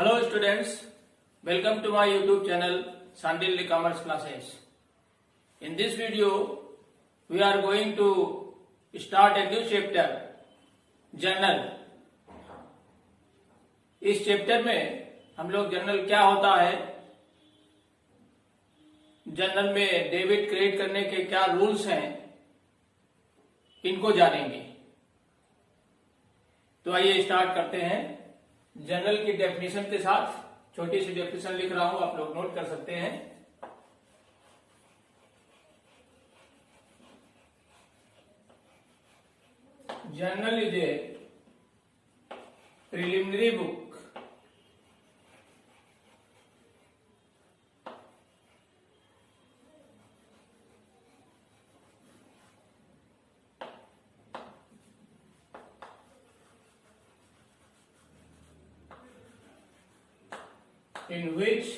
Hello students, welcome to my YouTube channel Sandil Commerce Classes. In this video, we are going to start a new chapter, journal. इस chapter में हम लोग journal क्या होता है, journal में debit credit करने के क्या रूल्स हैं, इनको जानेंगे। तो आइए स्टार्ट करते हैं। जर्नल की डेफिनेशन के साथ छोटी सी डेफिनेशन लिख रहा हूं, आप लोग नोट कर सकते हैं। Journal is a preliminary book in which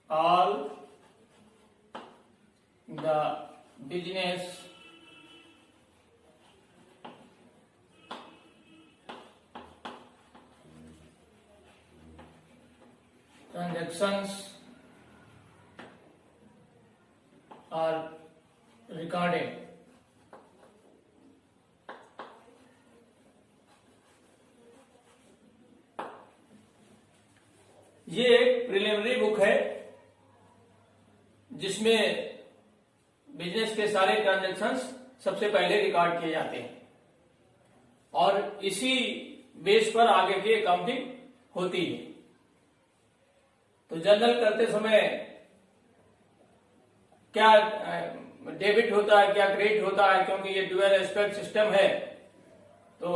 all the business transactions are recorded। ये एक प्रिलिमिनरी बुक है जिसमें बिजनेस के सारे ट्रांजैक्शंस सबसे पहले रिकॉर्ड किए जाते हैं और इसी बेस पर आगे की अकाउंटिंग होती है। तो जर्नल करते समय क्या डेबिट होता है, क्या क्रेडिट होता है, क्योंकि ये ड्यूअल एस्पेक्ट सिस्टम है, तो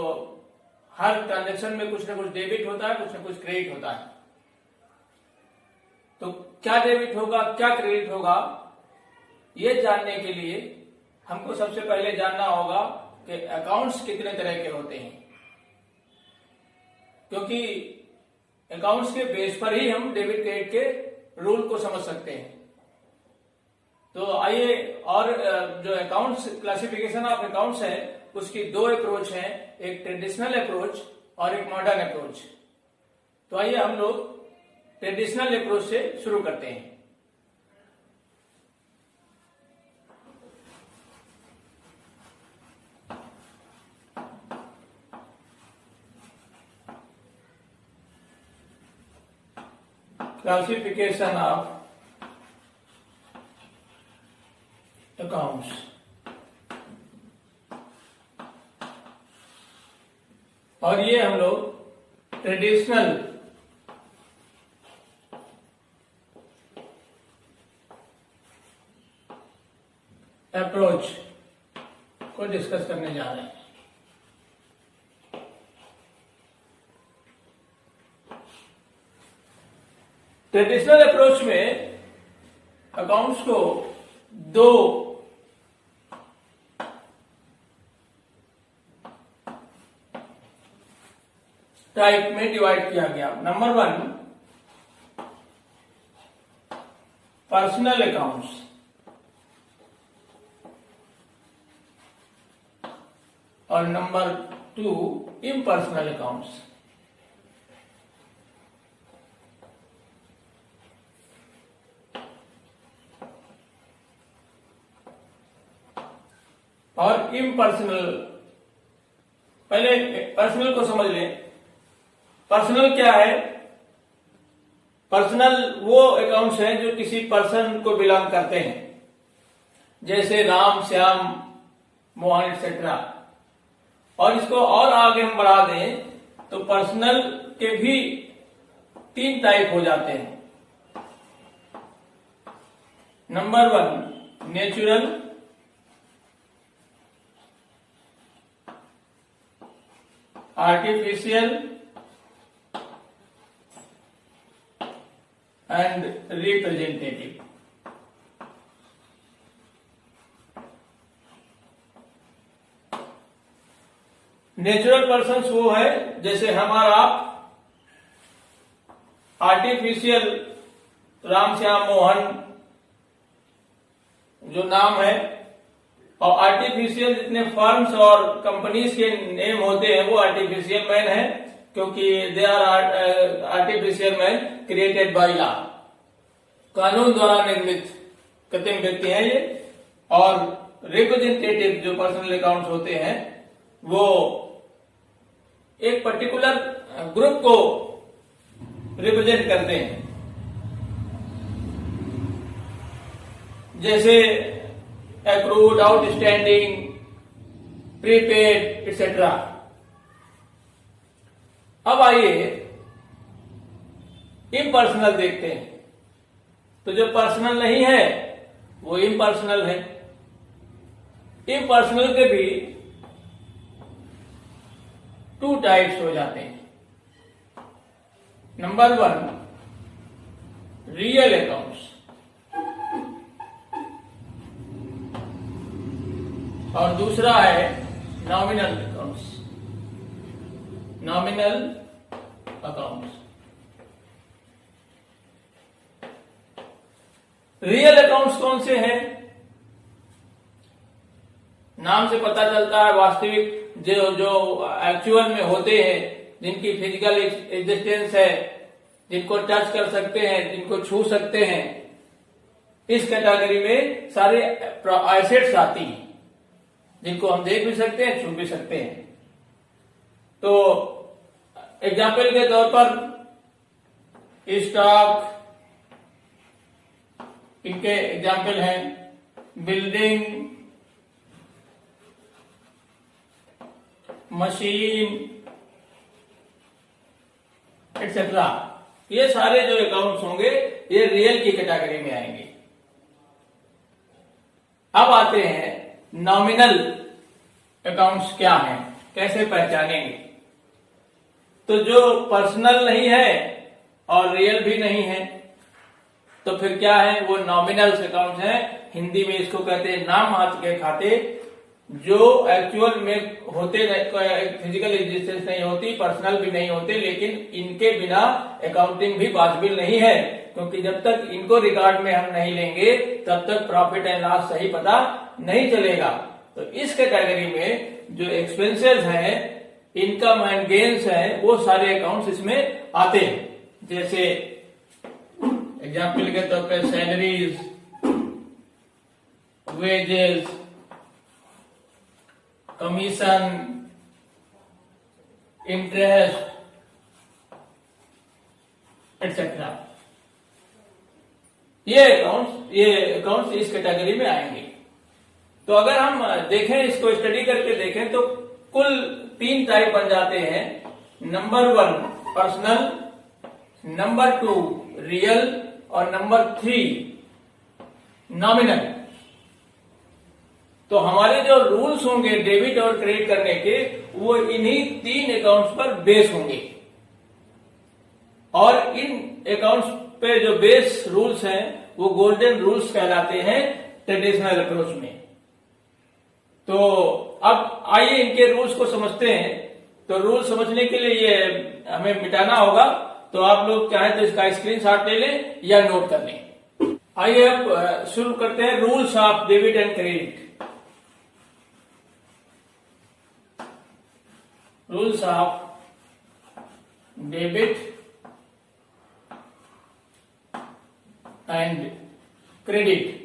हर ट्रांजैक्शन में कुछ ना कुछ डेबिट होता है, कुछ ना कुछ क्रेडिट होता है। तो क्या डेबिट होगा, क्या क्रेडिट होगा, ये जानने के लिए हमको सबसे पहले जानना होगा कि अकाउंट्स कितने तरह के होते हैं, क्योंकि अकाउंट्स के बेस पर ही हम डेबिट क्रेडिट के रूल को समझ सकते हैं। तो आइए, और जो अकाउंट्स क्लासिफिकेशन ऑफ अकाउंट्स है उसकी दो अप्रोच हैं, एक ट्रेडिशनल अप्रोच और एक मॉडर्न अप्रोच। तो आइए हम लोग ट्रेडिशनल अप्रोच से शुरू करते हैं। Classification of accounts. और ये हम लोग ट्रेडिशनल अप्रोच को डिस्कस करने जा रहे हैं। ट्रेडिशनल अप्रोच में अकाउंट्स को दो टाइप में डिवाइड किया गया। नंबर 1, पर्सनल अकाउंट्स, और नंबर 2, इम्पर्सनल अकाउंट्स। और इम्पर्सनल, पहले पर्सनल को समझ लें। पर्सनल क्या है? पर्सनल वो अकाउंट्स हैं जो किसी पर्सन को बिलोंग करते हैं, जैसे राम, श्याम, मोहन एक्सेट्रा। और इसको और आगे हम बढ़ा दें तो पर्सनल के भी 3 टाइप हो जाते हैं। Number 1, natural, artificial and representative. Natural persons वो है जैसे हमारा आर्टिफिशियल राम, श्याम, मोहन जो नाम है और आर्टिफिशियल जितने फर्म्स और कंपनीज के नेम होते हैं वो आर्टिफिशियल मैन है, क्योंकि they are artificial man created by law, कानून द्वारा निर्मित कृत्रिम व्यक्ति हैं ये। और रिप्रेजेंटेटिव जो पर्सनल अकाउंट्स होते हैं वो एक पर्टिकुलर ग्रुप को रिप्रेजेंट करते हैं, जैसे एक्रूड, आउटस्टैंडिंग, प्रीपेड एक्सेट्रा। अब आइए इम्पर्सनल देखते हैं। तो जो पर्सनल नहीं है वो इम्पर्सनल है। इम्पर्सनल के भी 2 टाइप्स हो जाते हैं। नंबर 1 रियल अकाउंट्स और दूसरा है nominal accounts. Nominal accounts, real accounts कौन से हैं? नाम से पता चलता है वास्तविक जो एक्चुअल में होते हैं, जिनकी फिजिकल एग्जिस्टेंस है, जिनको टच कर सकते हैं, जिनको छू सकते हैं। इस कैटेगरी में सारे एसेट्स आती हैं जिनको हम देख भी सकते हैं, छू भी सकते हैं। तो एग्जाम्पल के तौर पर स्टॉक, इनके एग्जाम्पल हैं बिल्डिंग, मशीन एक्सेट्रा। ये सारे जो अकाउंट्स होंगे ये रियल की कैटेगरी में आएंगे। अब आते हैं नॉमिनल अकाउंट्स क्या हैं, कैसे पहचानेंगे? तो जो पर्सनल नहीं है और रियल भी नहीं है तो फिर क्या है? वो नॉमिनल अकाउंट्स हैं। हिंदी में इसको कहते हैं नाम मात्र के खाते, जो एक्चुअल में होते, फिजिकल एग्जिस्टेंस नहीं होती, पर्सनल भी नहीं होते, लेकिन इनके बिना अकाउंटिंग भी पॉसिबल नहीं है, क्योंकि जब तक इनको रिकॉर्ड में हम नहीं लेंगे तब तक प्रॉफिट एंड लॉस सही पता नहीं चलेगा। तो इस कैटेगरी में जो एक्सपेंसेस हैं, इनकम एंड गेन्स हैं, वो सारे अकाउंट्स इसमें आते हैं। जैसे एग्जाम्पल के तौर पे salaries, wages, commission, interest etcetera. ये अकाउंट्स इस कैटेगरी में आएंगे। तो अगर हम देखें, इसको स्टडी करके देखें तो कुल 3 टाइप बन जाते हैं। नंबर 1 पर्सनल, नंबर 2 रियल और नंबर 3 नॉमिनल। तो हमारे जो रूल्स होंगे डेबिट और क्रेडिट करने के, वो इन्हीं 3 अकाउंट्स पर बेस होंगे। और इन अकाउंट्स पे जो बेस रूल्स हैं वो गोल्डन रूल्स कहलाते हैं ट्रेडिशनल अप्रोच में। तो अब आइए इनके रूल्स को समझते हैं। तो रूल समझने के लिए ये हमें मिटाना होगा, तो आप लोग चाहें तो इसका स्क्रीनशॉट ले लें या नोट कर लें। आइए अब शुरू करते हैं rules of debit and credit. Rules of debit and credit.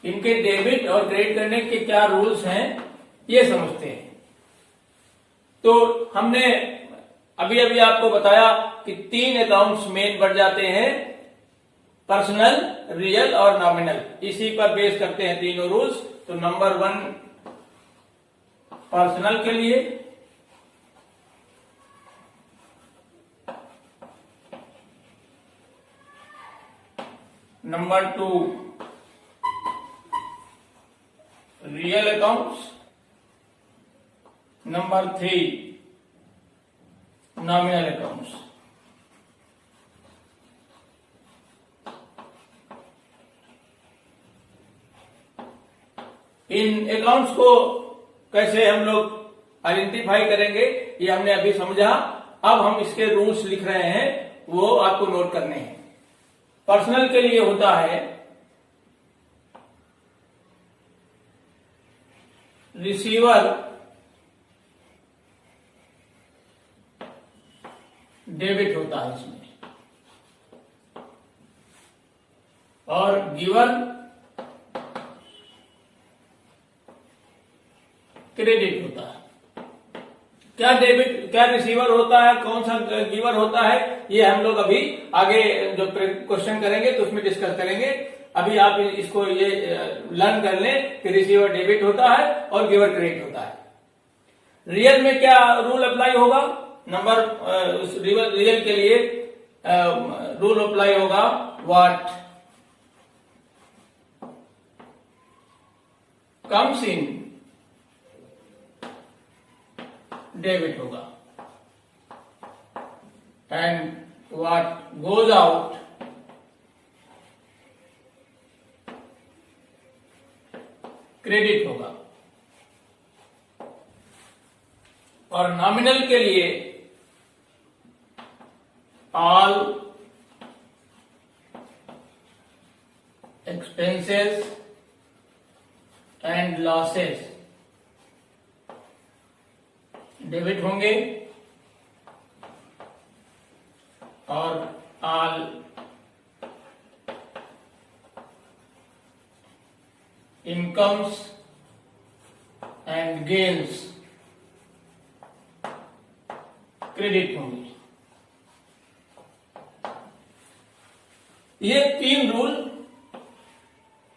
इनके डेबिट और क्रेडिट करने के क्या रूल्स हैं ये समझते हैं। तो हमने अभी अभी आपको बताया कि 3 अकाउंट्स मेन बढ़ जाते हैं, पर्सनल, रियल और नॉमिनल। इसी पर बेस करते हैं तीनों रूल्स। तो नंबर 1 पर्सनल के लिए, number 2 real accounts, number 3 nominal accounts. इन अकाउंट्स को कैसे हम लोग आइडेंटिफाई करेंगे ये हमने अभी समझा। अब हम इसके रूल्स लिख रहे हैं, वो आपको नोट करने हैं। पर्सनल के लिए होता है रिसीवर डेबिट होता है इसमें, और गिवर क्रेडिट होता है। क्या डेबिट, क्या रिसीवर होता है, कौन सा गिवर होता है, ये हम लोग अभी आगे जो क्वेश्चन करेंगे तो उसमें डिस्कस करेंगे। अभी आप इसको ये लर्न कर लें कि रिसीवर डेबिट होता है और गिवर क्रेडिट होता है। रियल में क्या रूल अप्लाई होगा? नंबर रियल के लिए रूल अप्लाई होगा व्हाट कम्स इन डेबिट होगा and what goes out credit होगा। और नॉमिनल के लिए all expenses and losses debit होंगे, और all incomes and gains credit होंगे। ये 3 रूल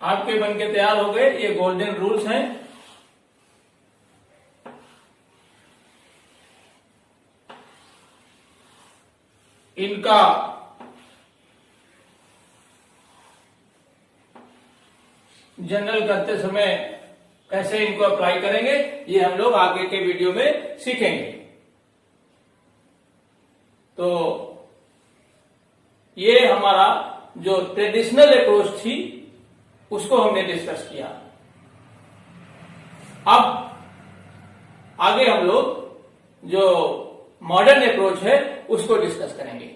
आपके बनके तैयार हो गए। ये गोल्डन रूल्स हैं। इनका जनरल करते समय कैसे इनको अप्लाई करेंगे, ये हम लोग आगे के वीडियो में सीखेंगे। तो ये हमारा जो ट्रेडिशनल अप्रोच थी उसको हमने डिस्कस किया। अब आगे हम लोग जो मॉडर्न अप्रोच है उसको डिस्कस करेंगे।